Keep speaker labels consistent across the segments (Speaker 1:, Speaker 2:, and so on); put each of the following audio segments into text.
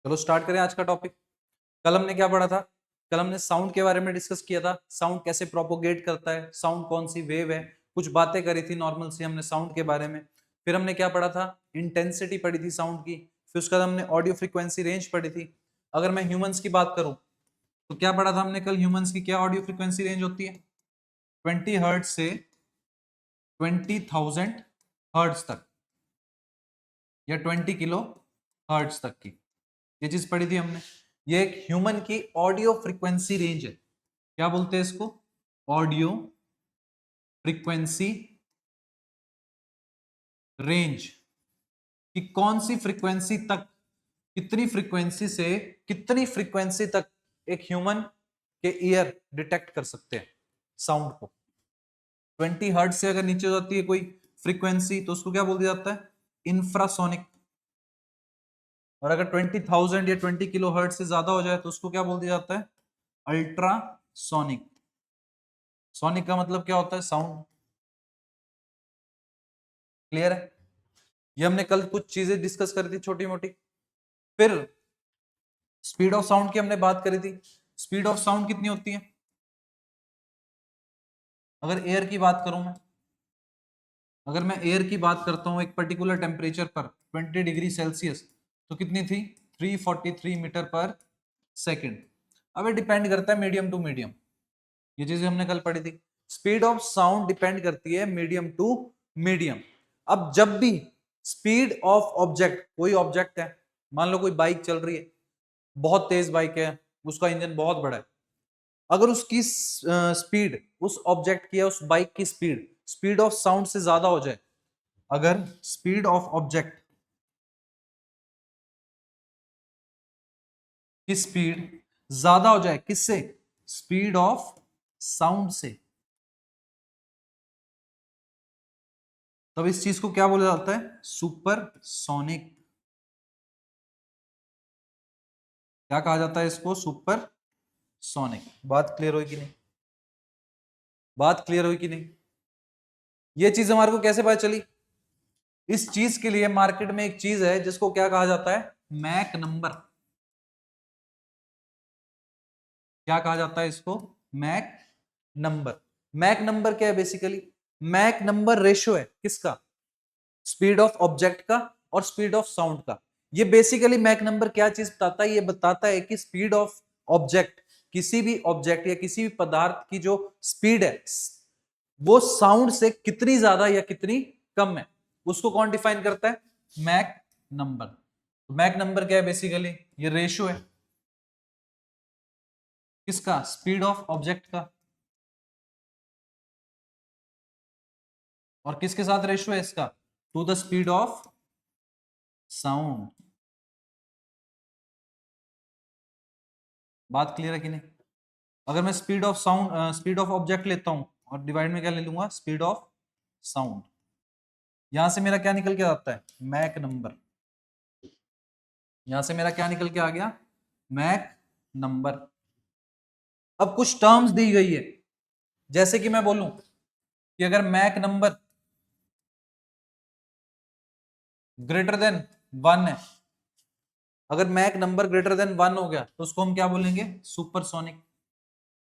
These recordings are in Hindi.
Speaker 1: चलो स्टार्ट करें आज का टॉपिक। कल हमने क्या पढ़ा था? कल हमने साउंड के बारे में डिस्कस किया था, साउंड कैसे प्रोपोगेट करता है, साउंड कौन सी वेव है, कुछ बातें करी थी नॉर्मल सी हमने साउंड के बारे में। फिर हमने क्या पढ़ा था? इंटेंसिटी पढ़ी थी साउंड की। फिर उसके बाद हमने ऑडियो फ्रीक्वेंसी रेंज पढ़ी थी। अगर मैं ह्यूमंस की बात करूं तो क्या पढ़ा था हमने कल? ह्यूमंस की क्या ऑडियो फ्रीक्वेंसी रेंज होती है? 20 हर्ट्ज से 20,000 हर्ट्ज तक या 20 किलो हर्ट्ज तक की, ये चीज पढ़ी थी हमने। ये एक ह्यूमन की ऑडियो फ्रीक्वेंसी रेंज है। क्या बोलते हैं इसको? Audio frequency range. कि कौन सी फ्रीक्वेंसी तक, कितनी फ्रीक्वेंसी से कितनी फ्रीक्वेंसी तक एक ह्यूमन के ईयर डिटेक्ट कर सकते हैं साउंड को। 20 हर्ट्ज से अगर नीचे हो जाती है कोई फ्रीक्वेंसी तो उसको क्या बोल दिया जाता है? इंफ्रासोनिक। और अगर 20,000 या 20 किलो हर्ट्ज से ज्यादा हो जाए तो उसको क्या बोल दिया जाता है? अल्ट्रासोनिक। सोनिक का मतलब क्या होता है? साउंड। क्लियर है? ये हमने कल कुछ चीजें डिस्कस करी थी छोटी मोटी। फिर स्पीड ऑफ साउंड की हमने बात करी थी। स्पीड ऑफ साउंड कितनी होती है? अगर एयर की बात करूं मैं, अगर मैं एयर की बात करता हूं एक पर्टिकुलर टेम्परेचर पर 20 डिग्री सेल्सियस, तो कितनी थी? 343 मीटर पर सेकेंड। अब ये डिपेंड करता है मीडियम टू मीडियम। ये चीजें हमने कल पढ़ी थी। स्पीड ऑफ साउंड डिपेंड करती है मीडियम टू मीडियम। अब जब भी स्पीड ऑफ ऑब्जेक्ट, कोई ऑब्जेक्ट है, मान लो कोई बाइक चल रही है, बहुत तेज बाइक है, उसका इंजन बहुत बड़ा है, अगर उसकी स्पीड, उस ऑब्जेक्ट की या उस बाइक की स्पीड स्पीड ऑफ साउंड से ज्यादा हो जाए, अगर स्पीड ऑफ ऑब्जेक्ट की स्पीड ज्यादा हो जाए, किससे? स्पीड ऑफ साउंड से, तब इस चीज को क्या बोला जाता है? सुपरसोनिक। क्या कहा जाता है इसको? Super sonic. बात क्लियर हुई कि नहीं? बात क्लियर हुई कि नहीं? ये चीज हमारे को कैसे पता चली? इस चीज के लिए मार्केट में एक चीज है जिसको क्या कहा जाता है? Mach number. क्या कहा जाता है इसको? Mach number. मैक नंबर क्या है बेसिकली? मैक नंबर रेशियो है किसका? स्पीड ऑफ ऑब्जेक्ट का और स्पीड ऑफ साउंड का। ये बेसिकली मैक नंबर क्या चीज बताता है? ये बताता है कि स्पीड ऑफ ऑब्जेक्ट, किसी भी ऑब्जेक्ट या किसी भी पदार्थ की जो स्पीड है वो साउंड से कितनी ज्यादा या कितनी कम है, उसको कौन डिफाइन करता है? Mach number. तो मैक नंबर क्या है बेसिकली? ये रेशियो है किसका? स्पीड ऑफ ऑब्जेक्ट का। और किसके साथ रेशियो है इसका? To the speed of sound. बात क्लियर है कि नहीं? अगर मैं speed of sound, speed of object लेता हूं और डिवाइड में क्या ले लूंगा? Speed of sound. यहां से मेरा क्या निकल के आता है? Mach number. यहां से मेरा क्या निकल के आ गया? Mach number. अब कुछ टर्म्स दी गई है, जैसे कि मैं बोलूं कि अगर मैक नंबर ग्रेटर देन 1 है, अगर मैक नंबर ग्रेटर देन 1 हो गया तो उसको हम क्या बोलेंगे? सुपरसोनिक।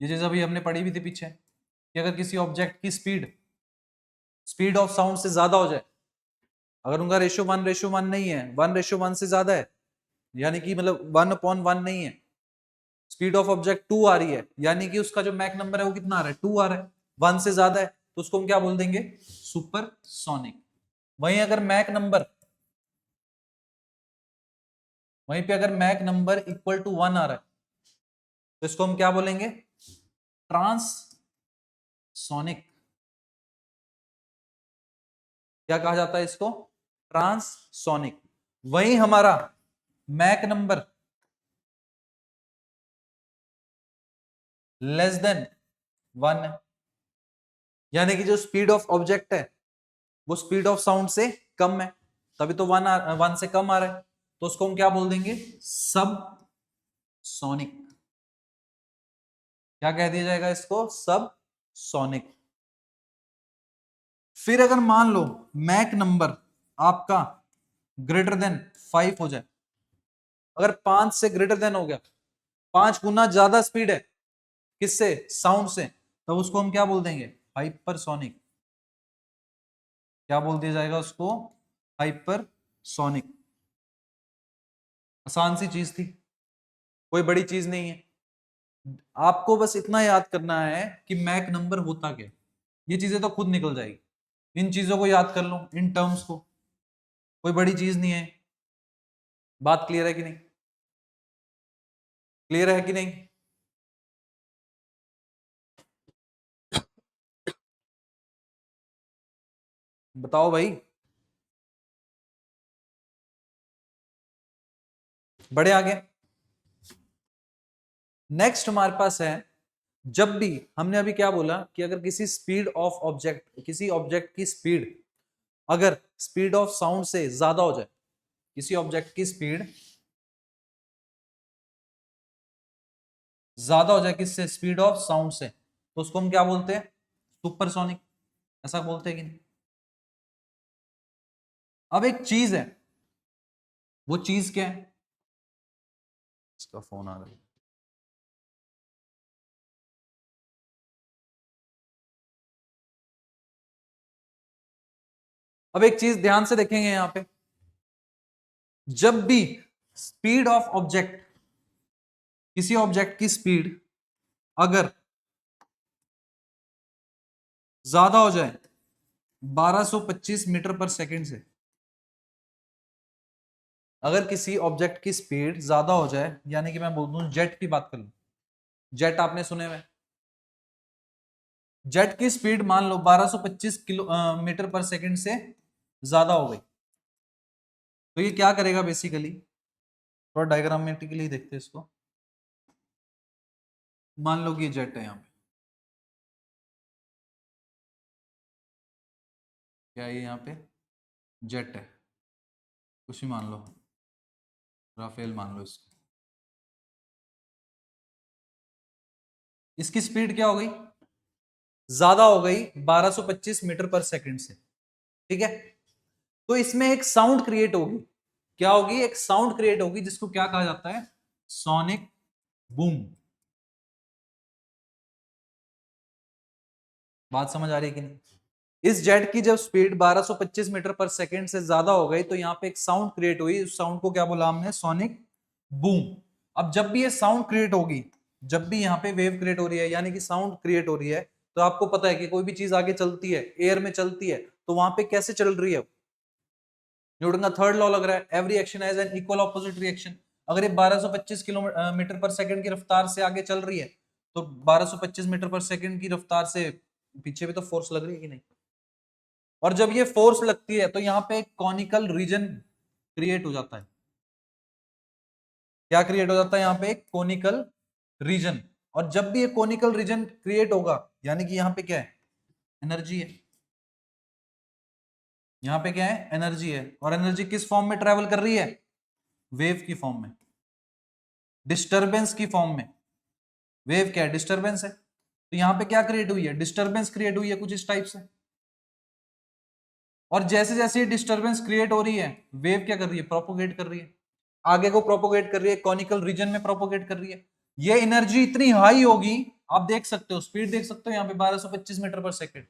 Speaker 1: ये चीज अभी हमने पढ़ी भी थी पीछे कि अगर किसी ऑब्जेक्ट की स्पीड स्पीड ऑफ साउंड से ज्यादा हो जाए, अगर उनका रेशियो 1:1 नहीं है, 1:1 से ज्यादा है, यानी कि मतलब 1/1 नहीं है, स्पीड ऑफ ऑब्जेक्ट 2 आ रही है, यानी कि उसका जो मैक नंबर है वो कितना आ रहा है? 2 आ रहा है, 1 से ज्यादा है, तो उसको हम क्या बोल देंगे? सुपरसोनिक। वहीं अगर मैक नंबर, वहीं पे अगर मैक नंबर इक्वल टू 1 आ रहा है तो इसको हम क्या बोलेंगे? ट्रांससोनिक। क्या कहा जाता है इसको? ट्रांससोनिक। वहीं हमारा मैक नंबर लेस देन 1 है, यानी कि जो स्पीड ऑफ ऑब्जेक्ट है वो स्पीड ऑफ साउंड से कम है, तभी तो 1 से कम आ रहा है, तो उसको हम क्या बोल देंगे? सब सोनिक। क्या कह दिया जाएगा इसको? सब सोनिक। फिर अगर मान लो मैक नंबर आपका ग्रेटर देन 5 हो जाए, अगर 5 से ग्रेटर देन हो गया, 5 गुना ज्यादा स्पीड है किससे, साउंड से, तो उसको हम क्या बोल देंगे, हाइपरसोनिक। क्या बोल दिया जाएगा उसको, हाइपरसोनिक। आसान सी चीज थी, कोई बड़ी चीज नहीं है। आपको बस इतना याद करना है कि मैक नंबर होता क्या, ये चीजें तो खुद निकल जाएगी। इन चीजों को याद कर लो, इन टर्म्स को, कोई बड़ी चीज नहीं है। बात क्लियर है कि नहीं, क्लियर है कि नहीं? बताओ भाई, बड़े आगे। नेक्स्ट हमारे पास है, जब भी हमने अभी क्या बोला कि अगर किसी स्पीड ऑफ ऑब्जेक्ट, किसी ऑब्जेक्ट की स्पीड अगर स्पीड ऑफ साउंड से ज्यादा हो जाए, किसी ऑब्जेक्ट की स्पीड ज्यादा हो जाए किससे, स्पीड ऑफ साउंड से, तो उसको हम क्या बोलते हैं, सुपरसोनिक। ऐसा बोलते हैं कि नहीं? अब एक चीज है, वो चीज क्या है, इसका फोन आ गया। अब एक चीज ध्यान से देखेंगे यहां पे, जब भी स्पीड ऑफ ऑब्जेक्ट, किसी ऑब्जेक्ट की स्पीड अगर ज्यादा हो जाए 1225 मीटर पर सेकंड से, अगर किसी ऑब्जेक्ट की स्पीड ज्यादा हो जाए, यानी कि मैं बोल दूं जेट की बात कर लूं, जेट आपने सुने हुए, जेट की स्पीड मान लो 1225 मीटर पर सेकंड से ज्यादा हो गई, तो ये क्या करेगा बेसिकली, थोड़ा डायग्रामेटिकली देखते हैं इसको। मान लो कि ये जेट है, यहाँ पे क्या है, ये यहाँ पे जेट है, कुछ भी मान लो, राफेल मान लो इसको। इसकी स्पीड क्या हो गई, ज्यादा हो गई 1225 मीटर पर सेकंड से, ठीक है। तो इसमें एक साउंड क्रिएट होगी, क्या होगी, एक साउंड क्रिएट होगी जिसको क्या कहा जाता है, सोनिक बूम। बात समझ आ रही है कि नहीं? इस जेट की जब स्पीड 1225 मीटर पर सेकंड से ज्यादा हो गई, तो यहां पे एक साउंड क्रिएट हुई, उस साउंड को क्या बोला हमने, सोनिक बूम। अब जब भी ये साउंड क्रिएट होगी, जब भी यहाँ पे वेव क्रिएट हो रही है, यानी कि साउंड क्रिएट हो रही है, तो आपको पता है कि कोई भी चीज आगे चलती है, एयर में चलती है, तो वहां पे कैसे चल रही है, न्यूटन का थर्ड लॉ लग रहा है, every action has an equal opposite reaction. अगर ये 1225 किलोमीटर पर सेकंड की रफ्तार से आगे चल रही है, तो 1225 मीटर पर सेकंड की रफ्तार से पीछे भी तो फोर्स लग रही है कि नहीं, और जब ये फोर्स लगती है तो यहाँ पे एक कॉनिकल रीजन क्रिएट हो जाता है। क्या क्रिएट हो जाता है, यहाँ पे एक कोनिकल रीजन। और जब भी ये कोनिकल रीजन क्रिएट होगा, यानी कि यहाँ पे क्या है, एनर्जी है, यहाँ पे क्या है, एनर्जी है, और एनर्जी किस फॉर्म में ट्रेवल कर रही है, वेव की फॉर्म में, डिस्टरबेंस की फॉर्म में। वेव क्या है, डिस्टरबेंस है, तो यहाँ पे क्या क्रिएट हुई है, डिस्टरबेंस क्रिएट हुई है कुछ इस टाइप से। और जैसे जैसे डिस्टरबेंस क्रिएट हो रही है, वेव क्या कर रही है, प्रोपोगेट कर रही है, आगे को प्रोपोगेट कर रही है, कॉनिकल रीजन में प्रोपोगेट कर रही है। ये एनर्जी इतनी हाई होगी, आप देख सकते हो, स्पीड देख सकते हो यहाँ पे 1225 मीटर पर सेकेंड।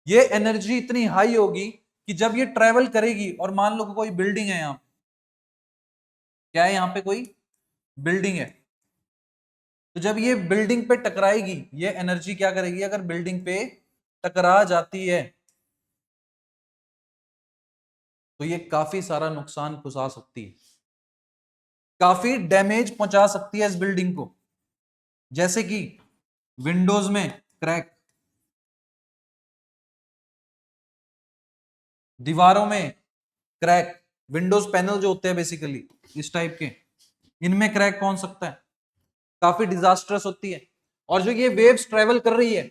Speaker 1: ये एनर्जी इतनी हाई होगी कि जब ये ट्रेवल करेगी, और मान लो कोई बिल्डिंग है यहाँ, क्या है यहाँ पे कोई बिल्डिंग है, तो जब ये बिल्डिंग पे टकराएगी, ये एनर्जी क्या करेगी, अगर बिल्डिंग पे टकरा जाती है, तो ये काफी सारा नुकसान पहुंचा सकती है, काफी डैमेज पहुंचा सकती है इस बिल्डिंग को। जैसे कि विंडोज में क्रैक, दीवारों में क्रैक, विंडोज पैनल जो होते हैं बेसिकली इस टाइप के, इनमें क्रैक पहुंच सकता है, काफी डिजास्टर्स होती है। और जो ये वेव्स ट्रेवल कर रही है,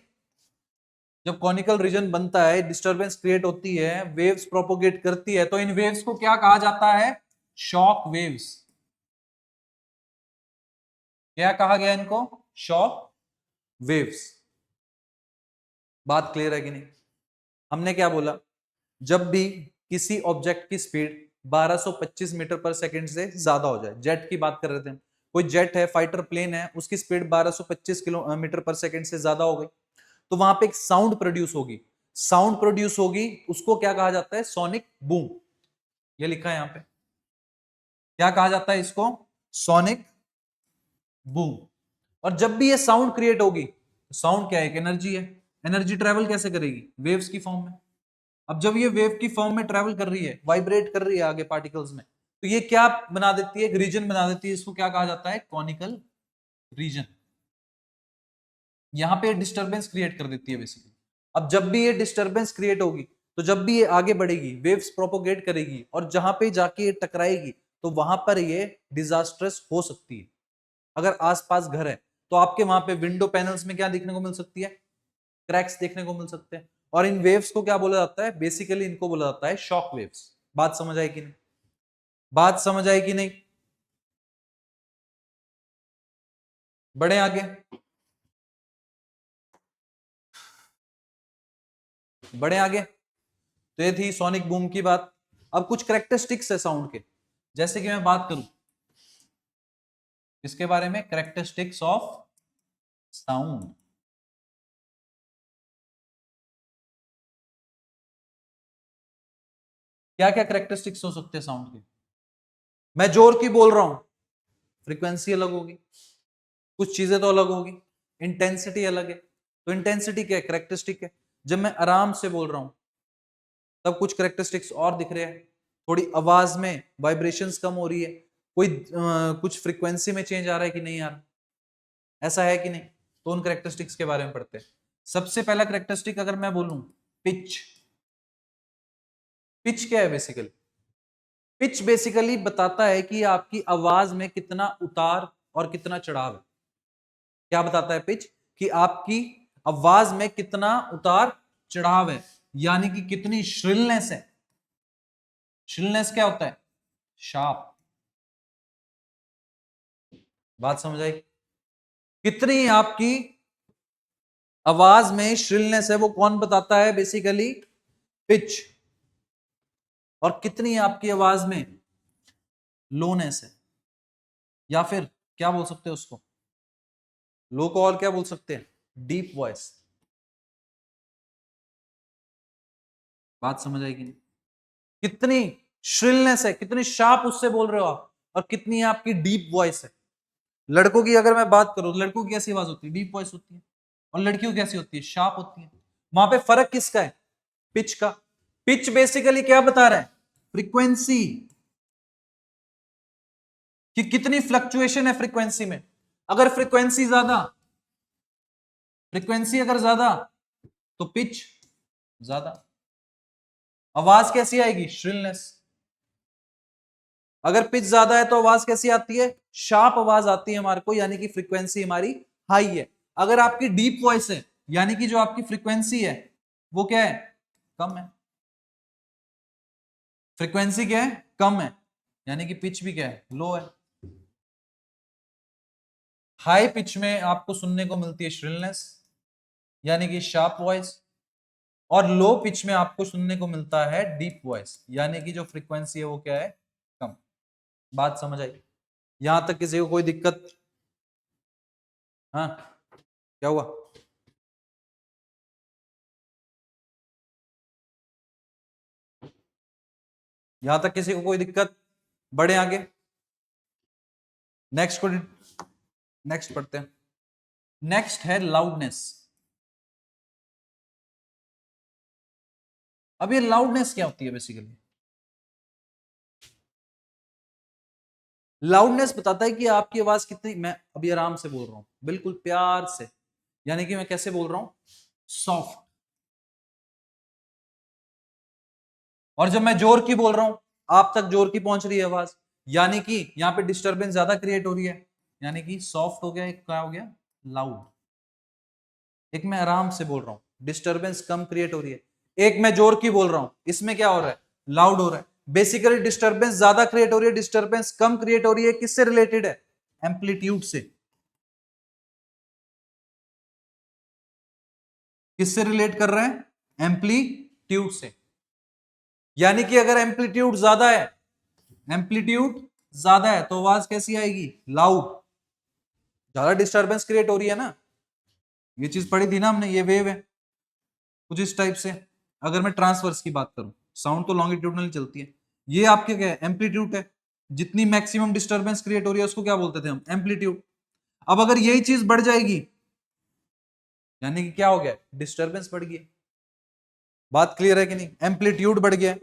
Speaker 1: जब कॉनिकल रीजन बनता है, डिस्टरबेंस क्रिएट होती है, वेव्स प्रोपोगेट करती है, तो इन वेव्स को क्या कहा जाता है, शॉक वेव्स। क्या कहा गया इनको, शॉक वेव्स। बात क्लियर है कि नहीं? हमने क्या बोला, जब भी किसी ऑब्जेक्ट की स्पीड 1225 मीटर पर सेकंड से ज्यादा हो जाए। जेट की बात कर रहे थे हम, कोई जेट है, फाइटर प्लेन है, उसकी स्पीड 1225 किलोमीटर पर सेकंड से ज्यादा हो गई, तो वहां पे एक साउंड प्रोड्यूस होगी। साउंड प्रोड्यूस होगी, उसको क्या कहा जाता है? Sonic boom. ये लिखा है यहां पे, क्या कहा जाता है इसको? Sonic boom. और जब भी ये साउंड क्रिएट होगी, साउंड क्या है? एक एनर्जी है। एनर्जी ट्रेवल कैसे करेगी? वेव्स की फॉर्म में। अब जब ये वेव की फॉर्म में ट्रेवल कर रही है, वाइब्रेट कर रही है आगे पार्टिकल्स में, तो ये क्या बना देती है? एक रीजन बना देती है। इसको क्या कहा जाता है? Conical region. यहां पे डिस्टरबेंस क्रिएट कर देती है बेसिकली। अब जब भी ये डिस्टरबेंस क्रिएट होगी, तो जब भी ये आगे बढ़ेगी, वेव्स प्रोपोगेट करेगी, और जहां पे जाके ये टकराएगी, तो वहां पर ये डिजास्ट्रस हो सकती है। अगर आसपास घर है, तो आपके वहां पे विंडो पैनल्स में क्या देखने को मिल सकती है? क्रैक्स देखने को मिल सकते हैं। और इन वेव्स को क्या बोला जाता है? बेसिकली इनको बोला जाता है शॉक वेव्स। बात समझ आई कि नहीं? बात समझ आई कि नहीं? बढ़े आगे, बढ़े आगे। तो ये थी सोनिक बूम की बात। अब कुछ करेक्टरिस्टिक्स है साउंड के, जैसे कि मैं बात करूं इसके बारे में, करेक्टरिस्टिक्स ऑफ साउंड। क्या क्या करेक्टरिस्टिक्स हो सकते हैं साउंड के? मैं जोर की बोल रहा हूं, फ्रीक्वेंसी अलग होगी, कुछ चीजें तो अलग होगी, इंटेंसिटी अलग है। तो इंटेंसिटी क्या है? करेक्टरिस्टिक है। जब मैं आराम से बोल रहा हूं, तब कुछ करेक्टरिस्टिक्स और दिख रहे हैं। थोड़ी आवाज में वाइब्रेशंस कम हो रही है, कोई कुछ फ्रीक्वेंसी में चेंज आ रहा है कि नहीं आ रहा, ऐसा है कि नहीं? तो उन करेक्टरिस्टिक्स के बारे में पढ़ते हैं। सबसे पहला करेक्टरिस्टिक अगर मैं बोलूं, पिच। पिच क्या है बेसिकली? पिच बेसिकली बताता है कि आपकी आवाज में कितना उतार और कितना चढ़ाव है। क्या बताता है पिच? कि आपकी आवाज में कितना उतार चढ़ाव है, यानी कि कितनी श्रिलनेस है। श्रिलनेस क्या होता है? शार्प। बात समझ आई? कितनी आपकी आवाज में श्रिलनेस है, वो कौन बताता है? Basically pitch. और कितनी आपकी आवाज में लोनेस है, या फिर क्या बोल सकते हैं उसको? लो को और क्या बोल सकते हैं? Deep voice. बात समझ आएगी नहीं? कितनी श्रिलनेस है, कितनी शार्प उससे बोल रहे हो आप, और कितनी आपकी डीप वॉइस है। लड़कों की अगर मैं बात करूं, लड़कों की कैसी आवाज होती है? डीप वॉइस होती है। और लड़कियों की कैसी होती है? शार्प होती है। वहां पे फर्क किसका है? पिच का। पिच बेसिकली क्या बता रहा है? फ्रीक्वेंसी, कि कितनी फ्लक्चुएशन है फ्रीक्वेंसी में। अगर फ्रीक्वेंसी ज्यादा, फ्रीक्वेंसी अगर ज्यादा, तो पिच ज्यादा। आवाज कैसी आएगी? श्रिलनेस। अगर पिच ज्यादा है तो आवाज कैसी आती है? शार्प आवाज आती है हमारे को, यानी कि फ्रीक्वेंसी हमारी हाई है। अगर आपकी डीप वॉइस है, यानी कि जो आपकी फ्रीक्वेंसी है वो क्या है? कम है। फ्रीक्वेंसी क्या है? कम है, यानी कि पिच भी क्या है? लो है। हाई पिच में आपको सुनने को मिलती है श्रिलनेस, यानी कि शार्प वॉइस। और लो पिच में आपको सुनने को मिलता है डीप वॉइस, यानी कि जो फ्रीक्वेंसी है वो क्या है? कम। बात समझ आई? यहां तक किसी को कोई दिक्कत? हाँ, क्या हुआ? यहां तक किसी को कोई दिक्कत? बढ़े आगे, नेक्स्ट को, नेक्स्ट पढ़ते हैं। नेक्स्ट है लाउडनेस। अब ये लाउडनेस क्या होती है बेसिकली? लाउडनेस बताता है कि आपकी आवाज कितनी, मैं अभी आराम से बोल रहा हूं, बिल्कुल प्यार से, यानी कि मैं कैसे बोल रहा हूं? सॉफ्ट। और जब मैं जोर की बोल रहा हूं, आप तक जोर की पहुंच रही है आवाज, यानी कि यहां पे डिस्टरबेंस ज्यादा क्रिएट हो रही है, यानी कि सॉफ्ट हो गया, एक क्या हो गया? लाउड। एक मैं आराम से बोल रहा हूं, डिस्टरबेंस कम क्रिएट हो रही है। एक मैं जोर की बोल रहा हूं, इसमें क्या हो रहा है? लाउड हो रहा है। बेसिकली डिस्टरबेंस ज्यादा क्रिएट हो रही है, डिस्टरबेंस कम क्रिएट हो रही है। किससे रिलेटेड है? एम्पलीट्यूड से। किससे रिलेट कर रहे हैं? एम्पलीट्यूड से। यानी कि अगर एम्पलीट्यूड ज्यादा है, एम्पलीट्यूड ज्यादा है तो आवाज कैसी आएगी? लाउड। ज्यादा डिस्टरबेंस क्रिएट हो रही है ना, ये चीज पढ़ी थी ना हमने, ये वेव है कुछ इस टाइप से। अगर मैं ट्रांसवर्स की बात करूं, साउंड तो लॉन्गिट्यूडनल चलती है, ये आपके क्या है? एम्पलीट्यूड है। जितनी मैक्सिमम डिस्टरबेंस क्रिएट हो रही है उसको क्या बोलते थे हम? एम्पलीट्यूड। अब अगर यही चीज बढ़ जाएगी यानी कि क्या हो गया? डिस्टरबेंस बढ़ गई। बात क्लियर है कि नहीं? एम्पलीट्यूड बढ़ गया।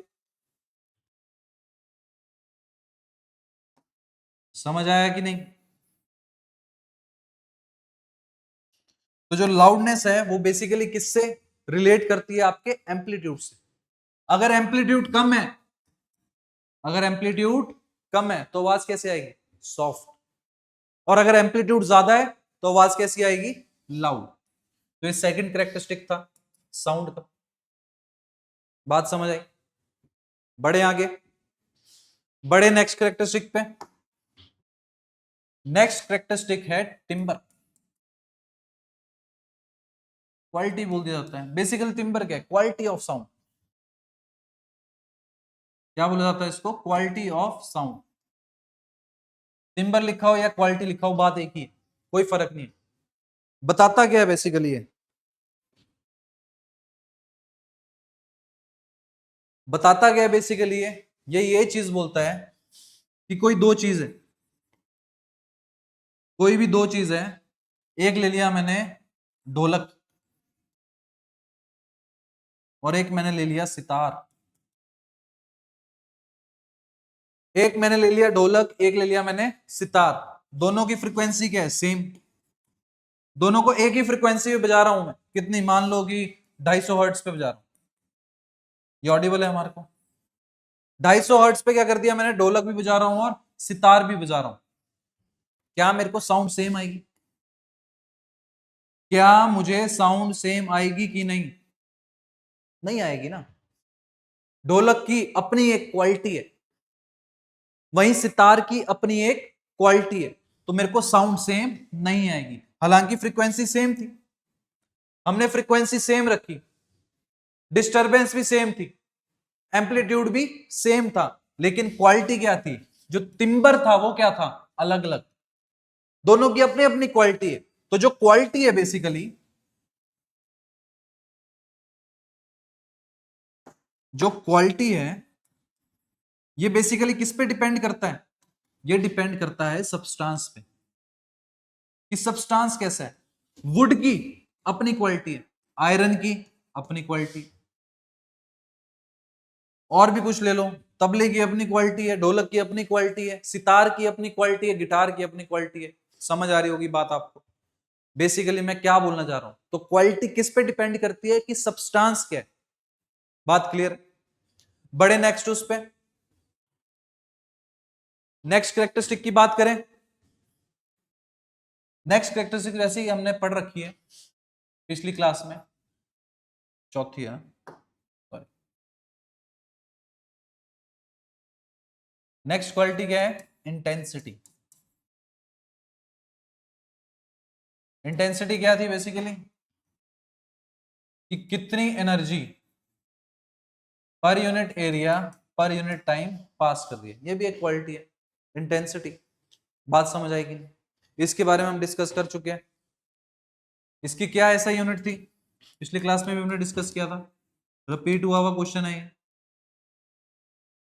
Speaker 1: समझ आया कि नहीं? तो जो लाउडनेस है वो बेसिकली किससे रिलेट करती है? आपके एम्पलीट्यूड से। अगर एम्पलीट्यूड कम है, अगर एम्पलीट्यूड कम है तो आवाज कैसे आएगी? सॉफ्ट। और अगर एम्पलीट्यूड ज्यादा है तो आवाज कैसी आएगी? लाउड। तो ये सेकंड कैरेक्टरिस्टिक था साउंड का। बात समझ आई? बड़े आगे, बड़े नेक्स्ट कैरेक्टरिस्टिक पे। नेक्स्ट कैरेक्टरिस्टिक है टिम्बर। क्वालिटी बोल दिया जाता है बेसिकली। टिम्बर क्या है? Quality of sound. क्या बोला जाता है इसको? Quality of sound. टिम्बर लिखा हो या क्वालिटी लिखा हो, बात एक ही है, कोई फर्क नहीं है। बताता क्या है बेसिकली? ये बताता क्या है बेसिकली? ये चीज बोलता है कि कोई दो चीज है, कोई भी दो चीज है, एक ले लिया मैंने ढोलक और एक मैंने ले लिया सितार। एक मैंने ले लिया ढोलक, एक ले लिया मैंने सितार। दोनों की फ्रीक्वेंसी क्या है? सेम। दोनों को एक ही फ्रीक्वेंसी पे बजा रहा हूं मैं। कितनी? मान लो कि 250 हर्ट्ज पे बजा रहा हूं। ये ऑडिबल है हमारे को? 250 हर्ट्ज पे क्या कर दिया मैंने? ढोलक भी बजा रहा हूं और सितार भी बजा रहा हूं। क्या मेरे को साउंड सेम आएगी? क्या मुझे साउंड सेम आएगी कि नहीं? नहीं आएगी ना। ढोलक की अपनी एक क्वालिटी है, वहीं सितार की अपनी एक क्वालिटी है, तो मेरे को साउंड सेम नहीं आएगी। हालांकि फ्रीक्वेंसी सेम थी, हमने फ्रीक्वेंसी सेम रखी, डिस्टरबेंस भी सेम थी, एम्पलीट्यूड भी सेम था, लेकिन क्वालिटी क्या थी? जो टिम्बर था वो क्या था? अलग अलग। दोनों की अपनी अपनी क्वालिटी है। तो जो क्वालिटी है बेसिकली, जो क्वालिटी है ये बेसिकली किस पे डिपेंड करता है? ये डिपेंड करता है सब्सटेंस पे, कि सब्सटेंस कैसा है। वुड की अपनी क्वालिटी है, आयरन की अपनी क्वालिटी, और भी कुछ ले लो, तबले की अपनी क्वालिटी है, ढोलक की अपनी क्वालिटी है, सितार की अपनी क्वालिटी है, गिटार की अपनी क्वालिटी है। समझ आ रही होगी बात आपको? बेसिकली मैं क्या बोलना चाह रहा हूं, तो क्वालिटी किस पे डिपेंड करती है? कि सब्सटेंस क्या है। बात क्लियर? बड़े नेक्स्ट उस पे नेक्स्ट कैरेक्टरिस्टिक की बात करें। नेक्स्ट कैरेक्टरिस्टिक वैसे ही हमने पढ़ रखी है पिछली क्लास में, चौथी है। नेक्स्ट क्वालिटी क्या है? इंटेंसिटी। इंटेंसिटी क्या थी बेसिकली? कि कितनी energy per unit area per unit time pass कर रही है। ये भी एक क्वालिटी है, इंटेंसिटी। बात समझ आएगी? इसके बारे में हम डिस्कस कर चुके हैं। इसकी क्या ऐसा यूनिट थी? पिछली क्लास में भी हमने डिस्कस किया था, रिपीट हुआ हुआ क्वेश्चन है।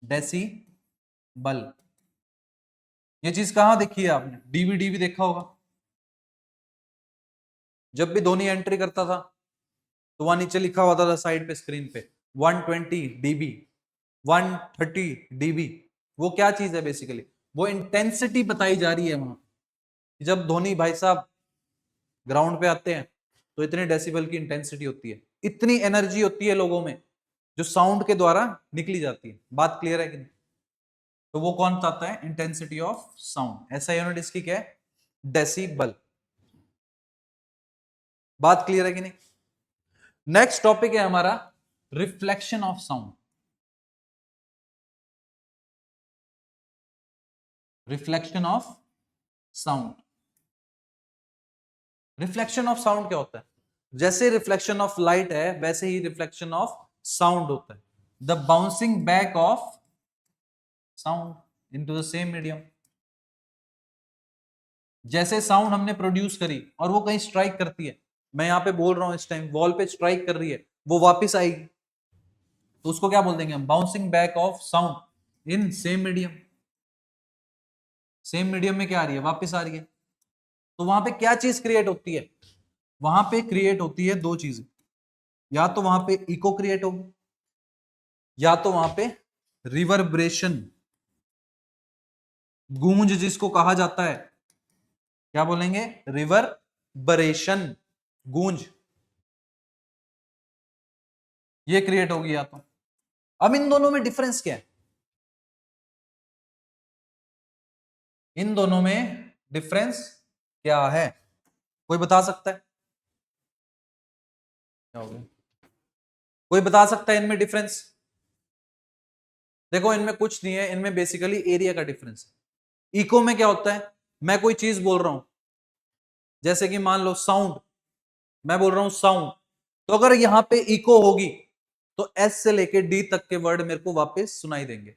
Speaker 1: डेसी बल। ये चीज कहां देखी है आपने? डीवीडी भी देखा होगा। जब भी धोनी एंट्री करता था तो वहां नीचे लिखा होता था साइड पे स्क्रीन पे 120 डीबी, 130 डीबी। वो क्या चीज है बेसिकली? वो इंटेंसिटी बताई जा रही है वहां। जब धोनी भाई साहब ग्राउंड पे आते हैं तो इतने डेसिबल की इंटेंसिटी होती है, इतनी एनर्जी होती है लोगों में जो साउंड के द्वारा निकली जाती है। बात क्लियर है कि नहीं? तो वो कौन बताता है? Intensity of sound. ऐसा यूनिट इसकी क्या है? डेसिबल। बात क्लियर है कि नहीं? नेक्स्ट टॉपिक है हमारा reflection of sound. Reflection of sound. Reflection of sound क्या होता है? जैसे रिफ्लेक्शन ऑफ लाइट है वैसे ही रिफ्लेक्शन ऑफ साउंड होता है। The bouncing back of sound. Into the same medium. जैसे साउंड हमने प्रोड्यूस करी और वो कहीं स्ट्राइक करती है, मैं यहां पे बोल रहा हूं इस टाइम वॉल पे स्ट्राइक कर रही है, वो वापस आएगी, तो उसको क्या बोल देंगे हम, bouncing back of sound in same medium. Same medium में क्या आ रही है, वापस आ रही है। तो वहां पे क्या चीज क्रिएट होती है, वहां पे क्रिएट होती है दो चीजें, या तो वहां पे इको क्रिएट होगी, या तो वहां पे रिवर्ब्रेशन, गूंज जिसको कहा जाता है, क्या बोलेंगे, रिवर्बरेशन, गूंज, ये क्रिएट होगी या तो। अब इन दोनों में डिफरेंस क्या है, इन दोनों में डिफरेंस क्या है, कोई बता सकता है, क्या हो गया, कोई बता सकता है इनमें डिफरेंस। देखो इनमें कुछ नहीं है, इनमें बेसिकली एरिया का डिफरेंस है। इको में क्या होता है, मैं कोई चीज बोल रहा हूं, जैसे कि मान लो साउंड, मैं बोल रहा हूं साउंड, तो अगर यहां पे इको होगी तो एस से लेके डी तक के वर्ड मेरे को वापस सुनाई देंगे।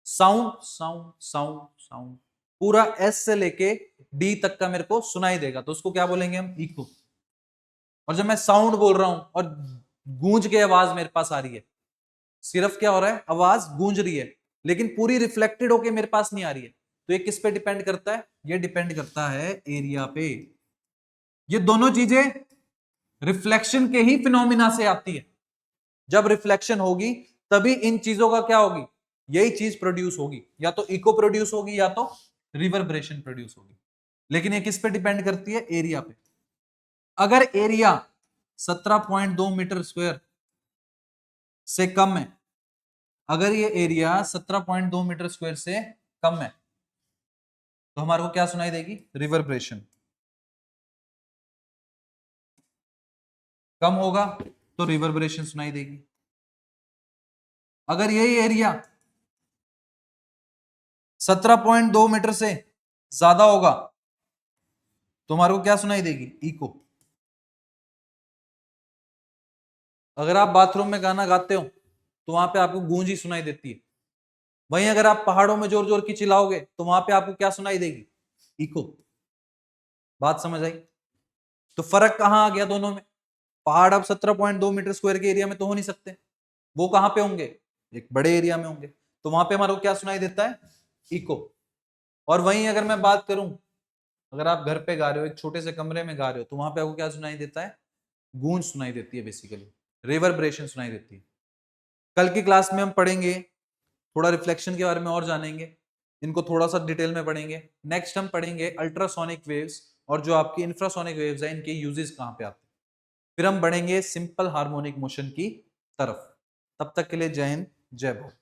Speaker 1: साउंड साउंड साउंड साउंड, पूरा एस से लेके डी तक का मेरे को सुनाई देगा, तो उसको क्या बोलेंगे हम, इको। और जब मैं साउंड बोल रहा हूं और गूंज के आवाज मेरे पास आ रही है, सिर्फ क्या हो रहा है, आवाज गूंज रही है, लेकिन पूरी रिफ्लेक्टेड होके मेरे पास नहीं आ रही है, तो ये किस पे डिपेंड करता है, ये डिपेंड करता है एरिया पे। ये दोनों चीजें रिफ्लेक्शन के ही फिनोमिना से आती है, जब रिफ्लेक्शन होगी तभी इन चीजों का क्या होगी, यही चीज प्रोड्यूस होगी, या तो इको प्रोड्यूस होगी या तो रिवर्बरेशन प्रोड्यूस होगी। लेकिन ये किस पे डिपेंड करती है, एरिया पे। अगर एरिया 17.2 मीटर स्क्वायर से कम है, अगर ये एरिया 17.2 मीटर स्क्वायर से कम है, तो हमारे को क्या सुनाई देगी, रिवर्बरेशन। कम होगा तो रिवर्बरेशन सुनाई देगी। अगर यही एरिया 17.2 मीटर से ज्यादा होगा तो हमारे को क्या सुनाई देगी, इको। अगर आप बाथरूम में गाना गाते हो तो वहां पे आपको गूंज ही सुनाई देती है, वहीं अगर आप पहाड़ों में जोर जोर की चिल्लाओगे तो वहां पे आपको क्या सुनाई देगी, इको। बात समझ आई। तो फर्क कहां आ गया दोनों में, पहाड़ अब 17.2 मीटर स्क्वायर के एरिया में तो हो नहीं सकते, वो कहां पे होंगे, एक बड़े एरिया में होंगे, तो वहां पे हमारे को क्या सुनाई देता है, इको। और वहीं अगर मैं बात करूं, अगर आप घर पे गा रहे हो, एक छोटे से कमरे में गा रहे हो, तो वहां पे आपको क्या सुनाई देता है, गूंज सुनाई देती है, बेसिकली रिवर्बरेशन सुनाई देती है। कल की क्लास में हम पढ़ेंगे, थोड़ा रिफ्लेक्शन के बारे में और जानेंगे, इनको थोड़ा सा डिटेल में पढ़ेंगे। नेक्स्ट हम पढ़ेंगे अल्ट्रासोनिक वेव्स, और जो आपकी इंफ्रासोनिक वेव्स है इनके यूजेस कहां पे आते हैं। फिर हम बढ़ेंगे सिंपल हार्मोनिक मोशन की तरफ। तब तक के लिए जय हिंद, जय भारत।